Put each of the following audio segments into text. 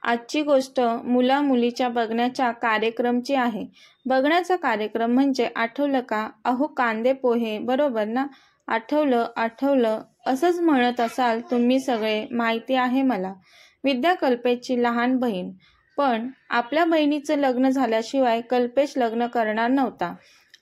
आजची गोष्ट मुला मुलीच्या बघण्याच्या कार्यक्रमची आहे. बघण्याचा कार्यक्रम म्हणजे आठवलं का? अहो कांदे पोहे, बरोबर ना? आठवलं असंच म्हणत असाल तुम्ही सगळे, माहिती आहे मला. विद्या कल्पेशची लहान बहीण. पण आपल्या बहिणीचं लग्न झाल्याशिवाय कल्पेश लग्न करणार नव्हता.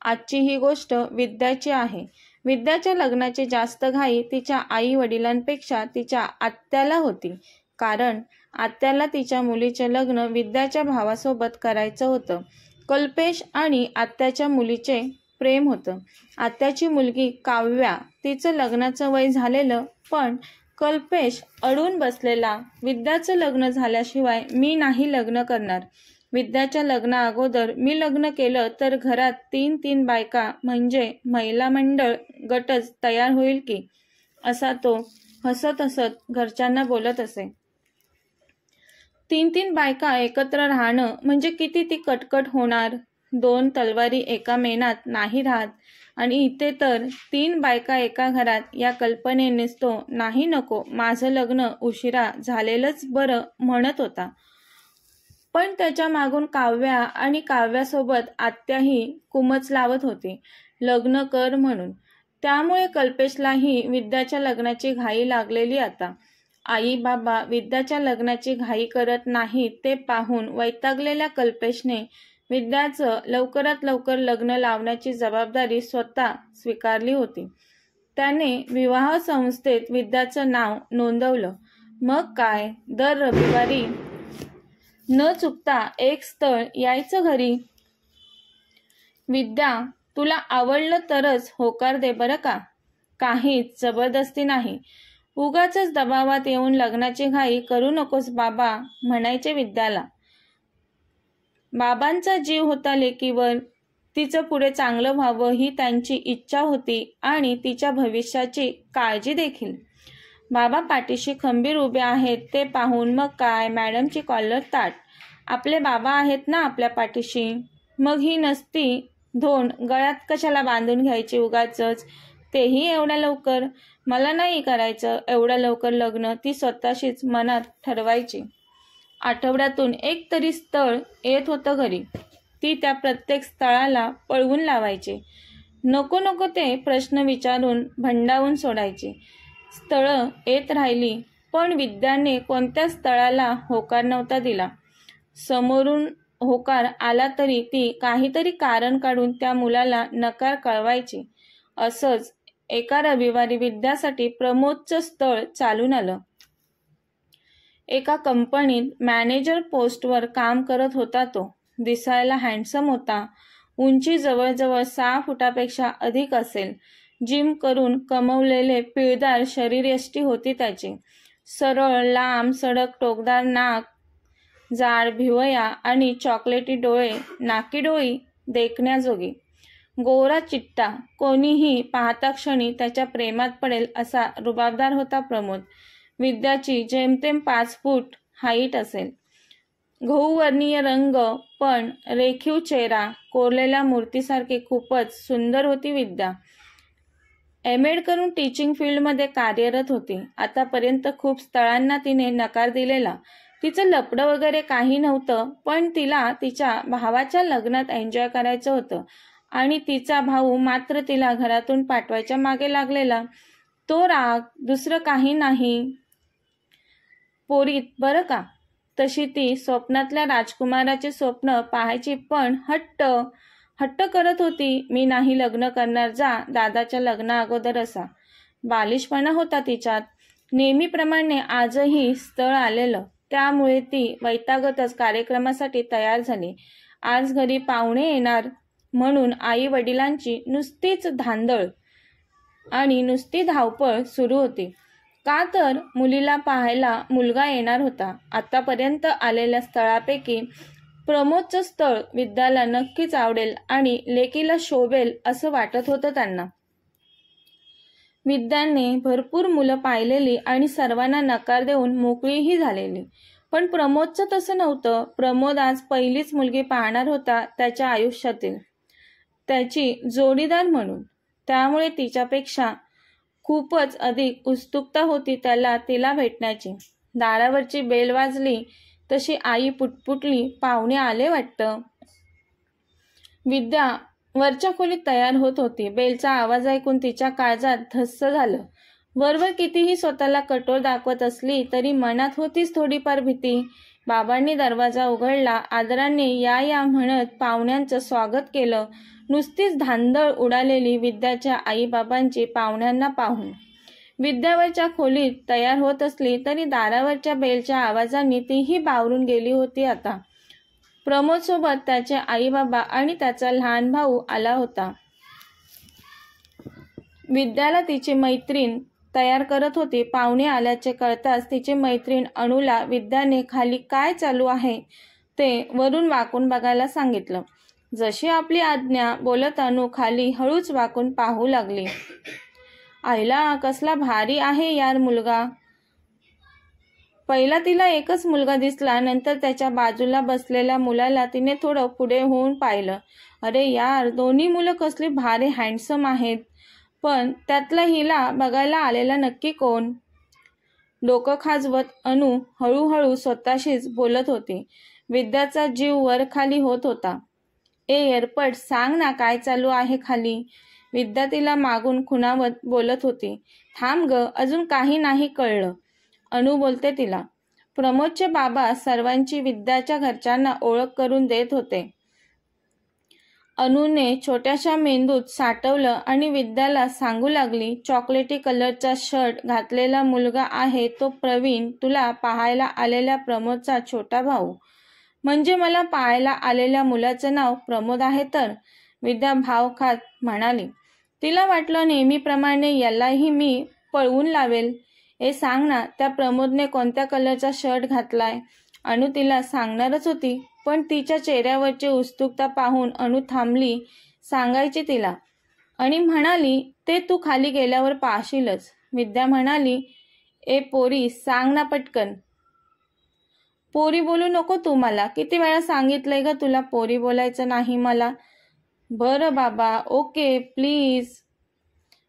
आजची ही गोष्ट विद्याची आहे. विद्याच्या लग्नाची जास्त घाई तिच्या आई वडिलांपेक्षा तिच्या आत्याला होती. कारण आत्याला तिच्या मुलीचे लग्न विद्याच्या भावासोबत करायचं होतं. कल्पेश आणि आत्याच्या मुलीचे प्रेम होतं. आत्याची मुलगी काव्या, तिचं लग्नाचं वय झालेलं, पण कल्पेश अडून बसलेला. विद्याचं लग्न झाल्याशिवाय मी नाही लग्न करणार. विद्याच्या लग्ना अगोदर मी लग्न केलं तर घरात 3 बायका म्हणजे महिला मंडळ गटच तयार होईल की, असा तो हसत हसत घरच्यांना बोलत असे. 3 बायका एकत्र राहणं म्हणजे किती ती कटकट होणार. 2 तलवारी एका मेनात नाही राहत. आणि इथे तर 3 बायका एका घरात, या कल्पनेनेच तो नाही नको, माझं लग्न उशिरा झालेलंच बरं म्हणत होता. पण त्याच्या मागून काव्या आणि काव्यासोबत आत्याही कुमच लावत होती, लग्न कर म्हणून. त्यामुळे कल्पेशलाही विद्याच्या लग्नाची घाई लागलेली आता. आई बाबा विद्याच्या लग्नाची घाई करत नाही ते पाहून वैतागलेल्या कल्पेशने विद्याचं लवकरात लवकर लग्न लावण्याची जबाबदारी स्वतः स्वीकारली होती. त्याने विवाह संस्थेत विद्याचं नाव नोंदवलं. मग काय, दर रविवारी न चुकता एक स्थळ यायचं घरी. विद्या, तुला आवडलं तरच होकार दे बरं का, काहीच जबरदस्ती नाही. उगाचच दबावात येऊन लग्नाची घाई करू नकोस बाबा, म्हणायचे विद्याला. बाबांचा जीव होता लेकीवर. तिचं पुढे चांगलं व्हावं ही त्यांची इच्छा होती आणि तिच्या भविष्याची काळजी देखील. बाबा पाठीशी खंबीर उभे आहेत ते पाहून मग काय, मॅडमची कॉलर ताट. आपले बाबा आहेत ना आपल्या पाठीशी. मग ही नसती धोंड गळ्यात कशाला बांधून घ्यायची उगाचच, तेही एवढ्या लवकर. मला नाही करायचं एवढ्या लवकर लग्न, ती स्वतःशीच मनात ठरवायची. आठवड्यातून एक तरी स्थळ येत होतं घरी. ती त्या प्रत्येक स्थळाला पळवून लावायची. नको ते प्रश्न विचारून भंडावून सोडायची. स्थळं येत राहिली, पण विद्याने कोणत्या स्थळाला होकार नव्हता दिला. समोरून होकार आला तरी ती काहीतरी कारण काढून त्या मुलाला नकार कळवायची. असंच एका रविवारी विद्यासाठी प्रमोदचं स्थळ चालून आलं. एका कंपनीत मॅनेजर पोस्टवर काम करत होता तो. दिसायला हँडसम होता. उंची जवळजवळ 6 फुटापेक्षा अधिक असेल. जिम करून कमवलेले पिळदार शरीरयष्टी होती त्याची. सरळ लांब सडक टोकदार नाक, जाड भिवया आणि चॉकलेटी डोळे, नाकी डोळी देखण्याजोगी. गोरा चिट्टा, कोणीही पाहता क्षणी त्याच्या प्रेमात पडेल असा रुबाबदार होता प्रमोद. विद्याची जेमतेम 5 फूट हाईट असेल. गहूवर्णीय रंग पण रेखीव चेहरा, कोरलेल्या मूर्तीसारखी खूपच सुंदर होती विद्या. एम.एड. करून टीचिंग फील्डमध्ये कार्यरत होती. आतापर्यंत खूप स्थळांना तिने नकार दिलेला. तिचं लफडं वगैरे काही नव्हतं, पण तिला तिच्या भावाच्या लग्नात एन्जॉय करायचं होतं आणि तिचा भाऊ मात्र तिला घरातून पाठवायच्या मागे लागलेला. तो राग, दुसरं काही नाही पोरीत बरं का. तशी ती स्वप्नातल्या राजकुमाराचे स्वप्न पाहायची, पण हट्ट करत होती. मी नाही लग्न करणार, जा दादाच्या लग्ना अगोदर, असा बालिशपणा होता तिच्यात. नेहमीप्रमाणे आजही स्थळ आलेलं, त्यामुळे ती वैतागतच कार्यक्रमासाठी तयार झाली. आज घरी पाहुणे येणार म्हणून आई वडिलांची नुसतीच धांदळ आणि नुसती धावपळ सुरू होती. का तर मुलीला पाहायला मुलगा येणार होता. आतापर्यंत आलेल्या स्थळापैकी प्रमोदचं स्थळ विद्याला नक्कीच आवडेल आणि लेकीला शोभेल असं वाटत होतं त्यांना. विद्याने भरपूर मुलं पाहिलेली आणि सर्वांना नकार देऊन मोकळीही झालेली. पण प्रमोदचं तसं नव्हतं. प्रमोद आज पहिलीच मुलगी पाहणार होता त्याच्या आयुष्यातील, त्याची जोडीदार म्हणून. त्यामुळे तिच्यापेक्षा खूपच अधिक उत्सुकता होती त्याला तिला भेटण्याची. दारावरची बेल वाजली तशी आई पुटपुटली, पाहुणे आले वाटतं. विद्या वरच्या खोलीत तयार होत होती. बेलचा आवाज ऐकून तिच्या काळजात धस्स झालं. वरवर कितीही स्वतःला कठोर दाखवत असली तरी मनात होतीच थोडीफार भीती. बाबांनी दरवाजा उघडला. आदराने या या म्हणत पाहुण्यांचं स्वागत केलं. नुसतीच धांदळ उडालेली विद्याच्या आईबाबांची पाहुण्यांना पाहून. विद्यावरच्या खोलीत तयार होत असली तरी दारावरच्या बेलच्या आवाजाने तीही बावरून गेली होती. आता प्रमोदसोबत त्याचे आईबाबा आणि त्याचा लहान भाऊ आला होता. विद्याला तिची मैत्रीण तयार करत होती. पाहुणे आल्याचे कळताच तिची मैत्रीण अणूला विद्याने खाली काय चालू आहे ते वरून वाकून बघायला सांगितलं. जशी आपली आज्ञा बोलत अणू खाली हळूच वाकून पाहू लागली. आईला कसला भारी आहे यार मुलगा. पहिला तिला एकच मुलगा दिसला. नंतर त्याच्या बाजूला बसलेल्या मुलाला तिने थोडं पुढे होऊन पाहिलं. अरे यार, दोन्ही मुलं कसली भारी हँडसम आहेत. पण त्यातला हिला बघायला आलेला नक्की कोण? डोकं खाजवत अणू हळूहळू स्वतःशीच बोलत होती. विद्याचा जीव वर खाली होत होता. ए एरपट, सांग ना काय चालू आहे खाली. विद्या तिला मागून खुणावत बोलत होती. थांब ग, अजून काही नाही कळलं. अणू बोलते तिला. प्रमोदचे बाबा सर्वांची विद्याच्या घरच्यांना ओळख करून देत होते. अणूने छोट्याशा मेंदूत साठवलं आणि विद्याला सांगू लागली, चॉकलेटी कलरचा शर्ट घातलेला मुलगा आहे तो प्रवीण, तुला पाहायला आलेल्या प्रमोदचा छोटा भाऊ. म्हणजे मला पाहायला आलेल्या मुलाचं नाव प्रमोद आहे तर? विद्या भाव खात म्हणाली. तिला वाटलं नेहमीप्रमाणे यालाही मी पळवून लावेल. ए सांग ना, त्या प्रमोदने कोणत्या कलरचा शर्ट घातलाय? अणू तिला सांगणारच होती, पण तिच्या चेहऱ्यावरची उत्सुकता पाहून अणू थांबली सांगायची तिला आणि म्हणाली, ते तू खाली गेल्यावर पाहशीलच. विद्या म्हणाली, ए पोरी, सांग ना पटकन. पोरी बोलू नको तू मला. किती वेळा सांगितलंय ग तुला पोरी बोलायचं नाही मला. बरं बाबा, ओके प्लीज,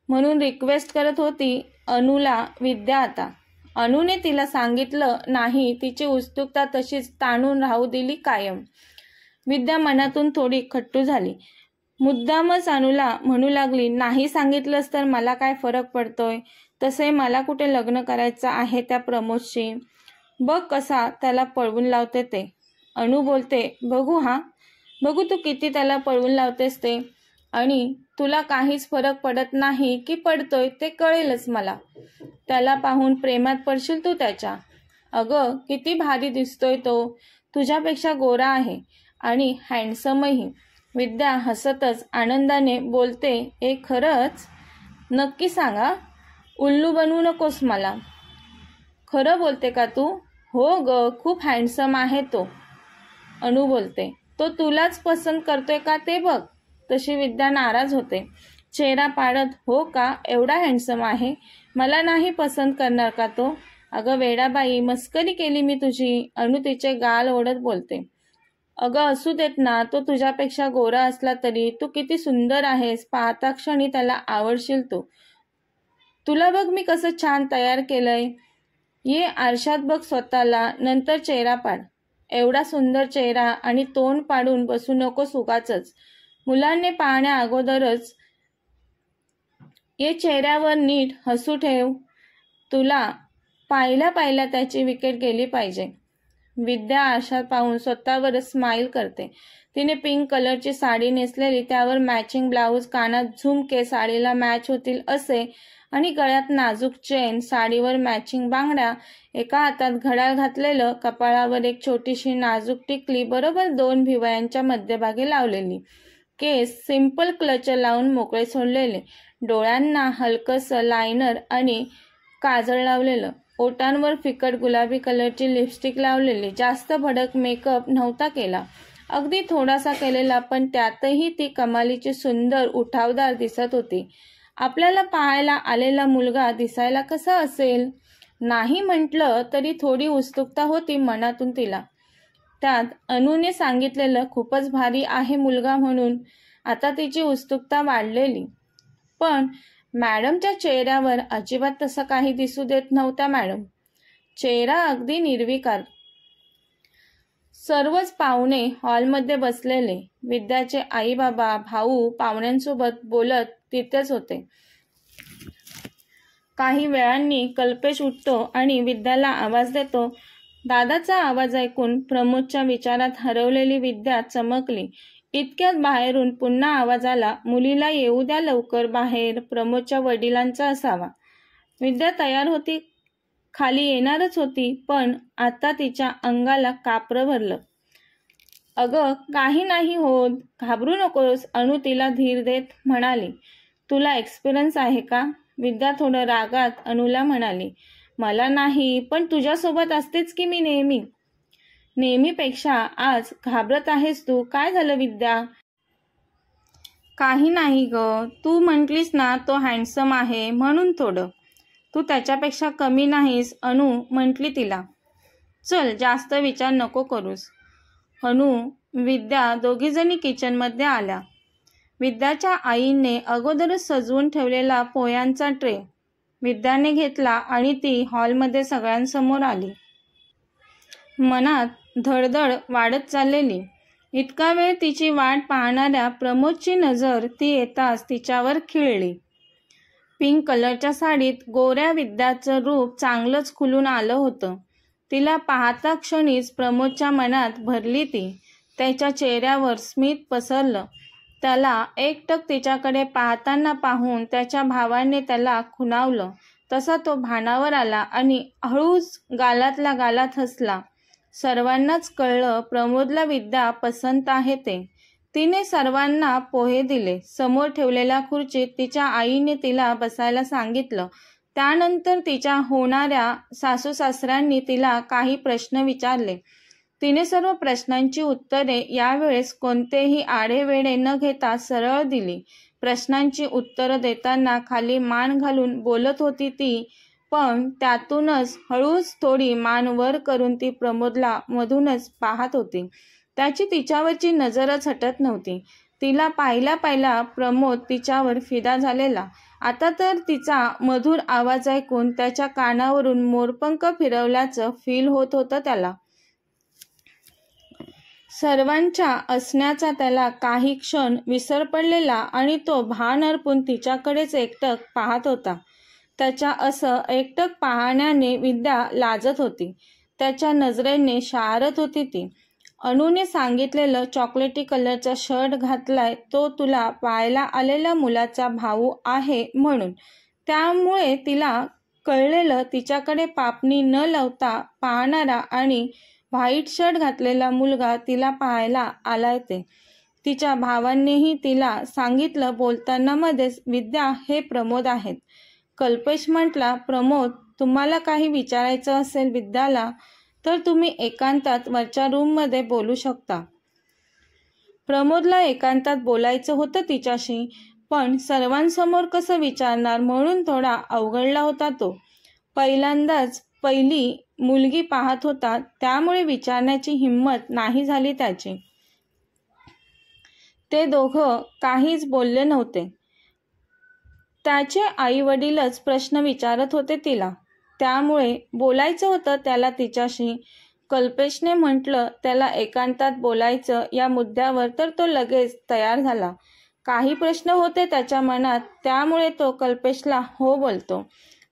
म्हणून रिक्वेस्ट करत होती अणूला विद्या. आता अणूने तिला सांगितलं नाही. तिची उत्सुकता तशीच ताणून राहू दिली कायम. विद्या मनातून थोडी खट्टू झाली. मुद्दामच अणूला म्हणू लागली, नाही सांगितलंस तर मला काय फरक पडतोय. तसे मला कुठे लग्न करायचं आहे त्या प्रमोदशी. बघ कसा त्याला पळवून लावते ते. अणू बोलते, बघू तू किती त्याला पळवून लावतेस ते. आणि तुला काहीच फरक पडत नाही की पडतोय ते कळेलच मला. त्याला पाहून प्रेमात पडशील तू त्याच्या. अगं किती भारी दिसतोय तो. तुझ्यापेक्षा गोरा आहे आणि हँडसमही. विद्या हसतच आनंदाने बोलते, ए खरंच? नक्की सांगा, उल्लू बनवू नकोस मला. खरं बोलते का तू? हो ग, खूप हँडसम आहे तो. अणू बोलते, तो तुलाच पसंत करतोय का ते बघ. तशी विद्या नाराज होते. चेहरा पाडत, हो का, एवढा हँडसम आहे, मला नाही पसंत करणार का तो? अगं वेडाबाई, मस्करी केली मी तुझी. अणू तिचे गाल ओढत बोलते. अगं असू देत ना, तो तुझ्यापेक्षा गोरा असला तरी तू किती सुंदर आहेस. पाहता क्षणी त्याला आवडशील तू. तुला बघ मी कसं छान तयार केलंय. ये आरशात बघ स्वतःला, नंतर चेहरा पाड. एवढा सुंदर चेहरा आणि तोंड पाडून बसू नकोस उगाचच. मुलांनी पाहण्या अगोदरच ये चेहऱ्यावर नीट हसू ठेव. तुला पाहिल्या त्याची विकेट गेली पाहिजे. विद्या आरशात पाहून स्वतःवर स्माईल करते. तिने पिंक कलरची साडी नेसलेली, त्यावर मॅचिंग ब्लाऊज, कानात झुमके साडीला मॅच होतील असे आणि गळ्यात नाजूक चेन, साडीवर मॅचिंग बांगड्या, एका हातात घड्याळ घातलेलं, कपाळावर एक छोटीशी नाजूक टिकली बरोबर 2 भिवयांच्या मध्यभागी लावलेली, केस सिंपल क्लचर लावून मोकळे सोडलेले, डोळ्यांना हलकंसं लायनर आणि काजळ लावलेलं, ओठांवर फिकट गुलाबी कलरची लिपस्टिक लावलेली. जास्त भडक मेकअप नव्हता केला, अगदी थोडासा केलेला, पण त्यातही ती कमालीची सुंदर उठावदार दिसत होती. आपल्याला पाहायला आलेला मुलगा दिसायला कसा असेल? नाही म्हटलं तरी थोडी उत्सुकता होती मनातून तिला. त्यात अणूने सांगितलेलं खूपच भारी आहे मुलगा म्हणून आता तिची उत्सुकता वाढलेली. पण मॅडमच्या चेहऱ्यावर अजिबात तसं काही दिसू देत नव्हता. मॅडम चेहरा अगदी निर्विकार. सर्वच पाहुणे हॉलमध्ये बसलेले. विद्याचे आई बाबा भाऊ पाहुण्यांसोबत बोलत तिथेच होते. काही वेळांनी कल्पेश उठतो आणि विद्याला आवाज देतो. दादाचा आवाज ऐकून प्रमोदच्या विचारात हरवलेली विद्या चमकली. इतक्यात बाहेरून पुन्हा आवाज आला, मुलीला येऊ द्या लवकर बाहेर. प्रमोदच्या वडिलांचा असावा. विद्या तयार होती, खाली येणारच होती, पण आता तिच्या अंगाला कापरं भरलं. अगं काही नाही होत, घाबरू नकोस, अनु तिला धीर देत म्हणाली. तुला एक्सपिरियन्स आहे का? विद्या थोडं रागात अनुला म्हणाली. मला नाही, पण तुझ्यासोबत असतेच की मी नेहमी. नेहमीपेक्षा आज घाबरत आहेस तू. काय झालं विद्या? काही नाही ग, तू म्हटलीस ना तो हँडसम आहे म्हणून थोडं. तू त्याच्यापेक्षा कमी नाहीस, अनु म्हटली तिला. चल जास्त विचार नको करूस. अनु विद्या दोघीजणी किचनमध्ये आल्या. विद्याच्या आईने अगोदरच सजवून ठेवलेला पोह्यांचा ट्रे विद्याने घेतला आणि ती हॉलमध्ये सगळ्यांसमोर आली. मनात धडधड वाढत चाललेली. इतका वेळ तिची वाट पाहणाऱ्या प्रमोदची नजर ती येताच तिच्यावर खिळली. पिंक कलरच्या साडीत गोऱ्या विद्याचं रूप चांगलंच खुलून आलं होतं. तिला पाहता क्षणीच प्रमोदच्या मनात भरली ती. त्याच्या चेहऱ्यावर स्मित पसरलं. त्याला एकटक तिच्याकडे पाहताना पाहून त्याच्या भावाने त्याला खुणावलं. तसा तो भानावर आला आणि हळूच गालातल्या गालात हसला. सर्वांनाच कळलं प्रमोदला विद्या पसंत आहे ते. तिने सर्वांना पोहे दिले. समोर ठेवलेल्या खुर्चीत तिच्या आईने तिला बसायला सांगितलं. त्यानंतर तिच्या होणाऱ्या सासू सासऱ्यांनी तिला काही प्रश्न विचारले. तिने सर्व प्रश्नांची उत्तरे यावेळेस कोणतेही आढेवेढे न घेता सरळ दिली. प्रश्नांची उत्तरं देताना खाली मान घालून बोलत होती ती, पण त्यातूनच हळूच थोडी मान वर करून ती प्रमोदला मधूनच पाहत होती. त्याची तिच्यावरची नजरच हटत नव्हती. तिला पाहिला प्रमोद तिच्यावर फिदा झालेला. आता तर तिचा मधुर आवाज ऐकून त्याच्या कानावरून मोरपंख फिरवल्याचं फील होत होतं त्याला. सर्वांच्या असण्याचा त्याला काही क्षण विसर पडलेला आणि तो भान हरपून तिच्याकडेच एकटक पाहत होता. त्याच्या असं एकटक पाहण्याने विद्या लाजत होती. त्याच्या नजरेने शारत होती ती. अनुने सांगितलेलं चॉकलेटी कलरचा शर्ट घातलाय तो तुला पाहायला आलेल्या मुलाचा भाऊ आहे म्हणून. त्यामुळे तिला कळलेलं तिच्याकडे पापणी न लावता पाहणारा आणि व्हाईट शर्ट घातलेला मुलगा तिला पाहायला आलाय ते. तिच्या भावांनीही तिला सांगितलं बोलताना मध्येच, विद्या हे प्रमोद आहेत. कल्पेश म्हटला, प्रमोद तुम्हाला काही विचारायचं असेल विद्याला तर तुम्ही एकांतात वरच्या रूममध्ये बोलू शकता. प्रमोदला एकांतात बोलायचं होतं तिच्याशी, पण सर्वांसमोर कसं विचारणार म्हणून थोडा अवघडला होता तो. पहिल्यांदाच पहिली मुलगी पाहत होता, त्यामुळे विचारण्याची हिंमत नाही झाली त्याची. ते दोघं काहीच बोलले नव्हते. त्याचे आई वडीलच प्रश्न विचारत होते तिला, त्यामुळे बोलायचं होतं त्याला तिच्याशी. कल्पेशने म्हटलं त्याला एकांतात बोलायचं या मुद्द्यावर तर तो लगेच तयार झाला. काही प्रश्न होते त्याच्या मनात, त्यामुळे तो कल्पेशला हो बोलतो.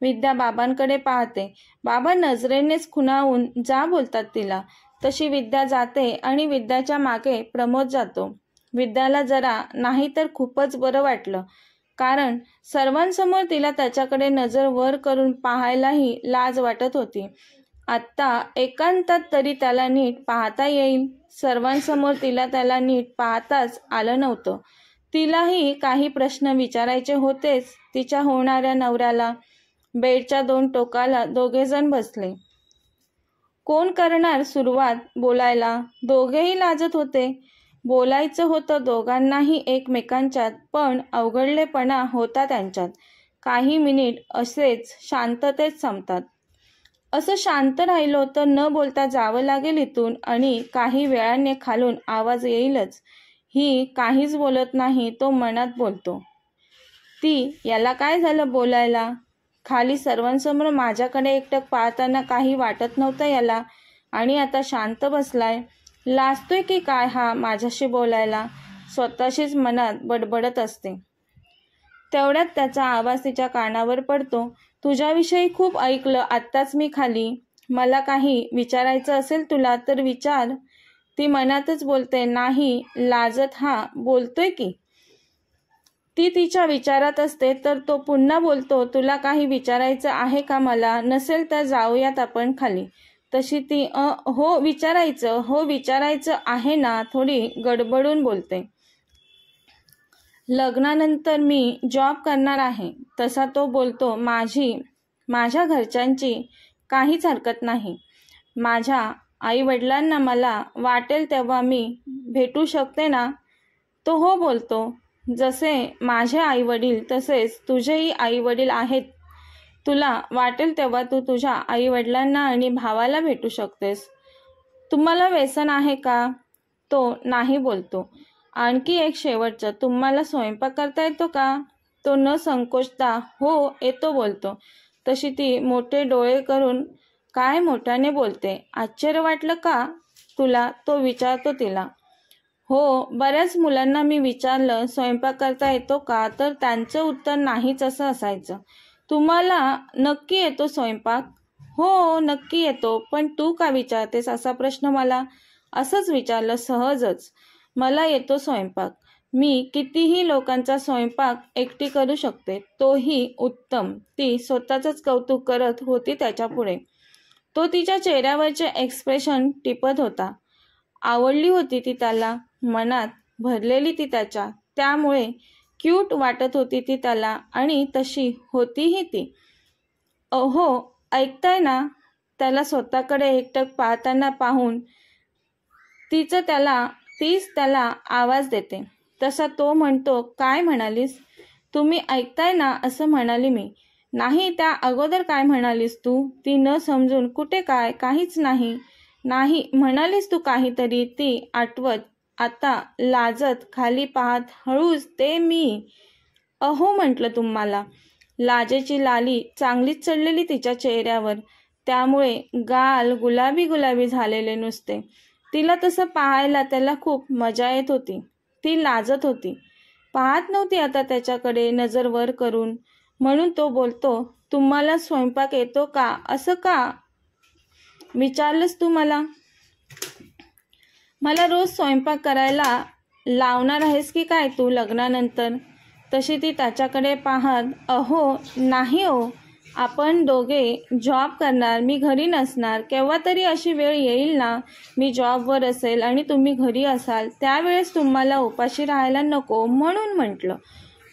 विद्या बाबांकडे पाहते. बाबा नजरेनेच खुणावून जा बोलतात तिला. तशी विद्या जाते आणि विद्याच्या मागे प्रमोद जातो. विद्याला जरा नाही तर खूपच बरं वाटलं, कारण सर्वांसमोर तिला त्याच्याकडे नजर वर करून पाहायलाही लाज वाटत होती. आत्ता एकांतात तरी त्याला नीट पाहता येईल. सर्वांसमोर तिला त्याला नीट पाहताच आलं नव्हतं. तिलाही काही प्रश्न विचारायचे होतेच तिच्या होणाऱ्या नवऱ्याला. बेडच्या दोन टोकाला दोघेजण बसले. कोण करणार सुरुवात बोलायला? दोघेही लाजत होते. बोलायचं होतं दोघांनाही एकमेकांच्यात, पण अवघडलेपणा होता त्यांच्यात. काही मिनिट असेच शांततेत संपतात. असं शांत राहिलो तर न बोलता जावं लागेल इथून आणि काही वेळाने खालून आवाज येईलच. ही काहीच बोलत नाही, तो मनात बोलतो. ती याला काय झालं बोलायला? खाली सर्वांसमोर माझ्याकडे एकटक पाहताना काही वाटत नव्हतं याला आणि आता शांत बसलाय. लाजतोय की काय हा माझ्याशी बोलायला, स्वतःशीच मनात बडबडत असते. तेवढ्यात त्याचा आवाज तिच्या कानावर पडतो. तुझ्याविषयी खूप ऐकलं आत्ताच मी खाली. मला काही विचारायचं असेल तुला तर विचार. ती मनातच बोलते, नाही लाजत हा बोलतोय की. ती तिच्या विचारात असते तर तो पुन्हा बोलतो, तुला काही विचारायचं आहे का मला? नसेल तर जाऊयात आपण खाली. तशी ती हो विचारायचं आहे ना, थोडी गडबडून बोलते. लग्नानंतर मी जॉब करणार आहे. तसा तो बोलतो, माझ्या घरच्यांची काहीच हरकत नाही. माझ्या आईवडिलांना मला वाटेल तेव्हा मी भेटू शकते ना. तो हो बोलतो. जसे माझे आईवडील तसेच तुझेही आईवडील आहेत. तुला वाटेल तेव्हा तू तुझ्या आईवडिलांना आणि भावाला भेटू शकतेस. तुम्हाला व्यसन आहे का? तो नाही बोलतो. आणखी एक शेवटचं, तुम्हाला स्वयंपाक करता येतो का? तो न संकोचता हो येतो बोलतो. तशी ती मोठे डोळे करून काय मोठ्याने बोलते. आश्चर्य वाटलं का तुला? तो विचारतो तिला. हो, बऱ्याच मुलांना मी विचारलं स्वयंपाक करता येतो का, तर त्यांचं उत्तर नाहीच असं असायचं. तुम्हाला नक्की येतो स्वयंपाक? हो नक्की येतो, पण तू का विचारतेस असा प्रश्न मला? असंच विचारलं सहजच. मला येतो स्वयंपाक. मी कितीही लोकांचा स्वयंपाक एकटी करू शकते, तोही उत्तम. ती स्वतःचंच कौतुक करत होती त्याच्यापुढे. तो तिच्या चेहऱ्यावरचे एक्सप्रेशन टिपत होता. आवडली होती ती त्याला, मनात भरलेली ती त्याच्या, त्यामुळे क्यूट वाटत होती ती त्याला आणि तशी होतीही ती. अहो ऐकताय ना? त्याला स्वतःकडे एकटक पाहताना पाहून तीच त्याला आवाज देते. तसा तो म्हणतो, काय म्हणालीस? तुम्ही ऐकताय ना असं म्हणाली मी. नाही, त्या अगोदर काय म्हणालीस तू? ती न समजून, कुठे काय? काहीच नाही. नाही म्हणालीस तू काहीतरी, ती आठवत आता लाजत खाली पाहत हळूच, ते मी अहो म्हटलं तुम्हाला. लाजेची लाली चांगलीच चढलेली तिच्या चेहऱ्यावर, त्यामुळे गाल गुलाबी गुलाबी झालेले नुसते. तिला तसं पाहायला त्याला खूप मजा येत होती. ती लाजत होती, पाहत नव्हती आता त्याच्याकडे नजर वर करून. म्हणून तो बोलतो, तुम्हाला स्वयंपाक येतो का? असं का विचारलंस तू मला? मला रोज स्वयंपाक करायला लावणार आहेस की काय तू लग्नानंतर? तशी ती त्याच्याकडे पाहत, अहो नाही हो, आपण दोघे जॉब करणार, मी घरी नसणार. केव्हा तरी अशी वेळ येईल ना, मी जॉबवर असेल आणि तुम्ही घरी असाल, त्यावेळेस तुम्हाला उपाशी राहायला नको म्हणून म्हटलं.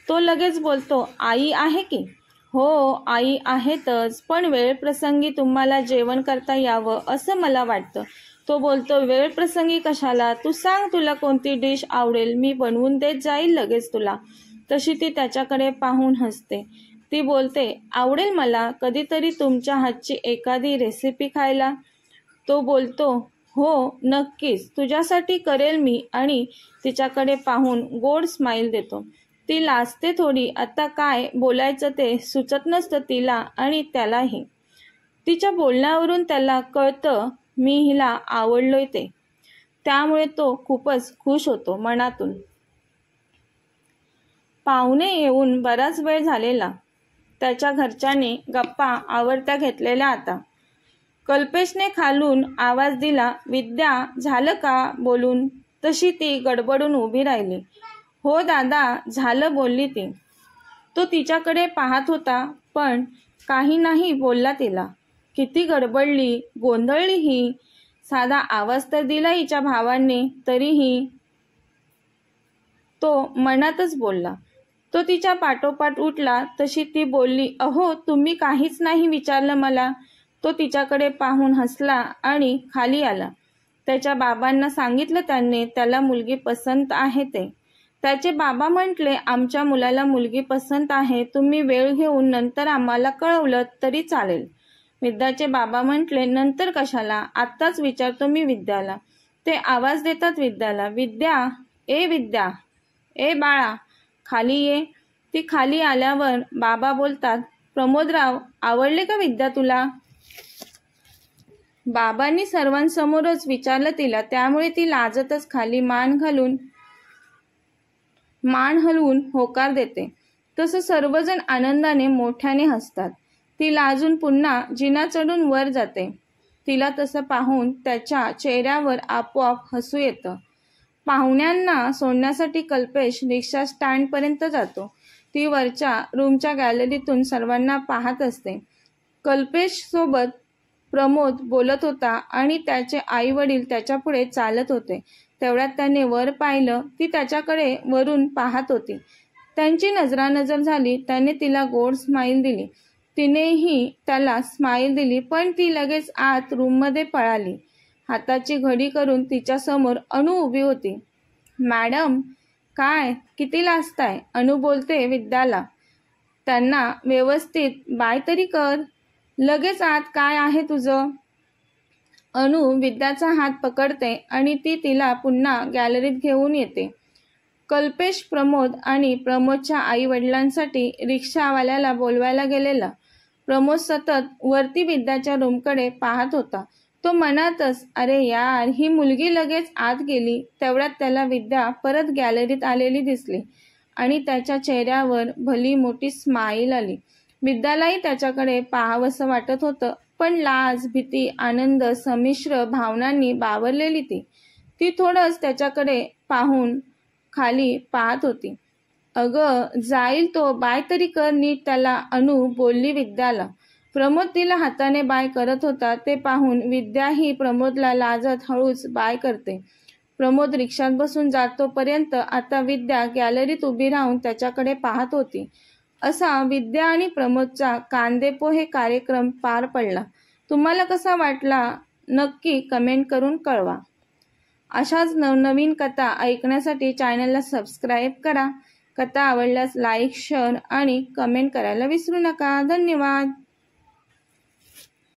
तो लगेच बोलतो, आई आहे की? हो आई आहेतच, पण वेळ प्रसंगी तुम्हाला जेवण करता यावं असं मला वाटतं. तो बोलतो, वेळ प्रसंगी कशाला? तू सांग तुला कोणती डिश आवडेल, मी बनवून देत जाईल लगेच तुला. तशी ती त्याच्याकडे पाहून हसते. ती बोलते, आवडेल मला कधीतरी तुमच्या हातची एखादी रेसिपी खायला. तो बोलतो, हो नक्कीच, तुझ्यासाठी करेल मी. आणि तिच्याकडे पाहून गोड स्माईल देतो. ती लाजते थोडी. आता काय बोलायचं ते सुचत नसतं तिला आणि त्यालाही. तिच्या बोलण्यावरून त्याला कळतं मी हिला आवडलोय ते. त्यामुळे तो खूपच खुश होतो मनातून. पाहुणे येऊन बराच वेळ झालेला. त्याच्या घरच्यांनी गप्पा आवरत्या घेतलेल्या आता. कल्पेशने खालून आवाज दिला, विद्या झालं का बोलून? तशी ती गडबडून उभी राहिली. हो दादा झालं बोलली ती. तो तिच्याकडे पाहत होता पण काही नाही बोलला तिला. किती गडबडली, गोंधळली ही. साधा आवाज तर दिला हिच्या भावांनी, तरीही तो मनातच बोलला. तो तिच्या पाठोपाठ उठला. तशी ती बोलली, अहो तुम्ही काहीच नाही विचारलं मला. तो तिच्याकडे पाहून हसला आणि खाली आला. त्याच्या बाबांना सांगितलं त्यांनी त्याला मुलगी पसंत आहे ते. त्याचे बाबा म्हटले, आमच्या मुलाला मुलगी पसंत आहे, तुम्ही वेळ घेऊन नंतर आम्हाला कळवलं तरी चालेल. विद्याचे बाबा म्हटले, नंतर कशाला, आत्ताच विचारतो मी विद्याला. ते आवाज देतात विद्याला, विद्या, ए बाळा खाली ये. ती खाली आल्यावर बाबा बोलतात, प्रमोदराव आवडले का विद्या तुला? बाबांनी सर्वांसमोरच विचारलं तिला, त्यामुळे ती लाजतच खाली मान हलवून होकार देते. तसं सर्वजण आनंदाने मोठ्याने हसतात. ती लाजून पुन्हा जिना चढून वर जाते. तिला तसं पाहून त्याच्या चेहऱ्यावर आपोआप हसू येतं. पाहुण्यांना सोडण्यासाठी कल्पेश रिक्षा स्टँडपर्यंत जातो. ती वरच्या रूमच्या गॅलरीतून सर्वांना पाहत असते. कल्पेश सोबत प्रमोद बोलत होता आणि त्याचे आई वडील त्याच्यापुढे चालत होते. तेवढ्यात त्याने वर पाहिलं. ती त्याच्याकडे वरून पाहत होती. त्यांची नजरानजर झाली. त्याने तिला गोड स्माईल दिली. तिनेही त्याला स्माईल दिली, पण ती लगेच आत रूममध्ये पळाली. हाताची घडी करून तिच्यासमोर अनु उभी होती. मॅडम, काय किती लाजताय? अनु बोलते विद्याला. त्यांना व्यवस्थित बाय तरी कर. लगेच आत काय आहे तुझं? अनु विद्याचा हात पकडते आणि ती तिला पुन्हा गॅलरीत घेऊन येते. कल्पेश प्रमोद आणि प्रमोदच्या आई वडिलांसाठी रिक्षावाल्याला बोलवायला गेलेला. प्रमोद सतत वरती विद्याच्या रूमकडे पाहत होता. तो मनातच, अरे यार, ही मुलगी लगेच आत गेली. तेवढ्यात त्याला विद्या परत गॅलरीत आलेली दिसली आणि त्याच्या चेहऱ्यावर भली मोठी स्माईल आली. विद्यालाही त्याच्याकडे पाहावंसं वाटत होतं, पण लाज, भीती, आनंद संमिश्र भावनांनी बावरलेली ती थोडंच त्याच्याकडे पाहून खाली पाहत होती. अगं, जाईल तो, बाय तरी कर नीट त्याला, अनु बोलली विद्याला. प्रमोद तिला हाताने बाय करत होता ते पाहून विद्याही प्रमोदला लाजत हळूच बाय करते. प्रमोद रिक्षात बसून जातोपर्यंत आता विद्या गॅलरीत उभी राहून त्याच्याकडे पाहत होती. असा विद्या आणि प्रमोदचा कांदेपोहे कार्यक्रम पार पडला. तुम्हाला कसा वाटला नक्की कमेंट करून कळवा. अशाच नवनवीन कथा ऐकण्यासाठी चॅनलला सबस्क्राईब करा. कथा आवडल्यास लाईक, शेअर आणि कमेंट करायला विसरू नका. धन्यवाद.